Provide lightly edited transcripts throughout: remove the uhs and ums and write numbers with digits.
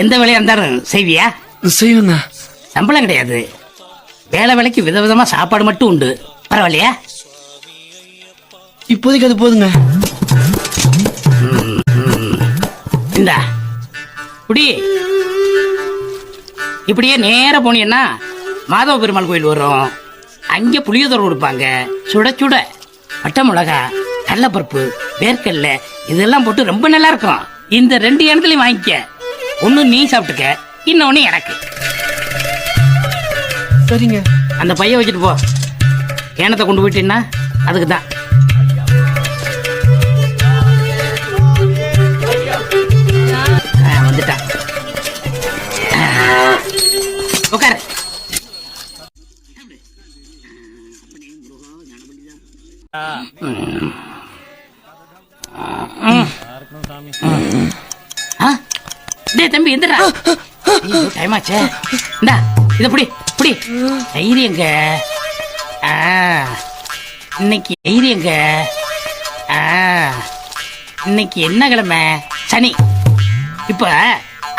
எந்த வேலையா இருந்தாலும் செய்வியா? செய்வேங்க. சம்பளம் கிடையாது, வேலை வேலைக்கு விதவிதமா சாப்பாடு மட்டும் உண்டு. பரவாயில்லையா? இப்போதைக்கு அது போதுங்க. இந்தா குடி. இப்படியே நேர போனீங்கன்னா மாதவ பெருமாள் கோயில் வரும். அங்கே புளியோதரை கொடுப்பாங்க, சுட சுட பட்டை மிளகா, கடலைப்பருப்பு, வேர்க்கடல இதெல்லாம் போட்டு ரொம்ப நல்லா இருக்கும். இந்த 2 இடத்துலையும் வாங்கிக்க. ஒன்னு நீ சாப்பிட்டுக்க, இன்னொன்னு எனக்கு. சரிங்க. அந்த பைய வச்சுட்டு போ. ஏனத்தை கொண்டு போயிட்டீங்கன்னா அதுக்கு தான். வந்துட்டான். உட்காரு. தம்பி எந்திரா, டைம் ஆச்சே. இந்தா இத புடி புடி. தைரியங்க இன்னைக்கு, தைரியங்க. இன்னைக்கு என்ன கிழமை? சனி. இப்ப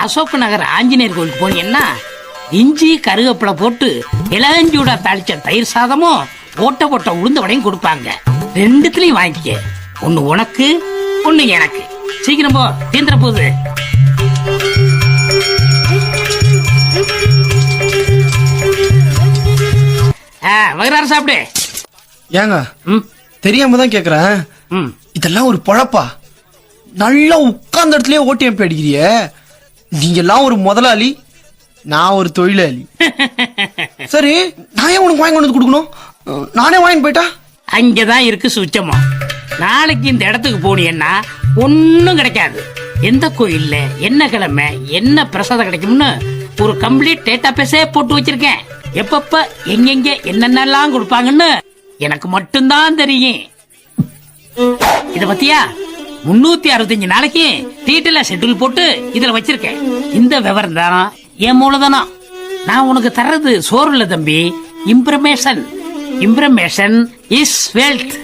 அசோக் நகர் ஆஞ்சநேயர் கோயிலுக்கு போனீங்கன்னா இஞ்சி கருவேப்பிலை போட்டு இளஞ்சூடா தாளிச்ச தயிர் சாதமும் ஓட்ட போட்ட உளுந்த வடையும் கொடுப்பாங்க. 2த்துலயும் வாங்கிக்க. ஒண்ணு உனக்கு, ஒண்ணு எனக்கு. சீக்கிரம் போ, தீந்திர போகுது. வயிறார சாப்பிடு. ஏங்க தெரியாம தான் கேக்குறேன், இதெல்லாம் ஒரு பொழப்பா? நல்லா உட்கார்ந்த இடத்துலயே ஓட்டியம் அடிக்கிறிய. நீங்க எல்லாம் ஒரு முதலாளி, நான் ஒரு தொழிலாளி. சரி, நான் ஏன் உனக்கு வாங்கி கொண்டு கொடுக்கணும்? நானே வாங்கி போயிட்டா? அங்கதான் இருக்கு சுச்சமா. நாளைக்கு இந்த இடத்துக்கு போனீங்கன்னா ஒன்னும் கிடைக்காது. எந்த கோயில்ல என்ன கிழமை என்ன பிரசாதம் கிடைக்கும்னு ஒரு கம்ப்ளீட் டேட்டா பேஸே போட்டு வச்சிருக்கேன். எப்பப்ப எங்கெங்க என்னென்னலாம் கொடுப்பாங்கன்னு எனக்கு மட்டும்தான் தெரியும். இத பத்தியா 365 நாளைக்கு டீட்டெயிலா ஷெட்யூல் போட்டு இதுல வச்சிருக்கேன். இந்த விவரம் தான் என் மூலதனம். நான் உனக்கு தர்றது சோறு இல்ல தம்பி, இம்ப்ரமேஷன். இம்ப்ரமேஷன் இஸ் வெல்த்.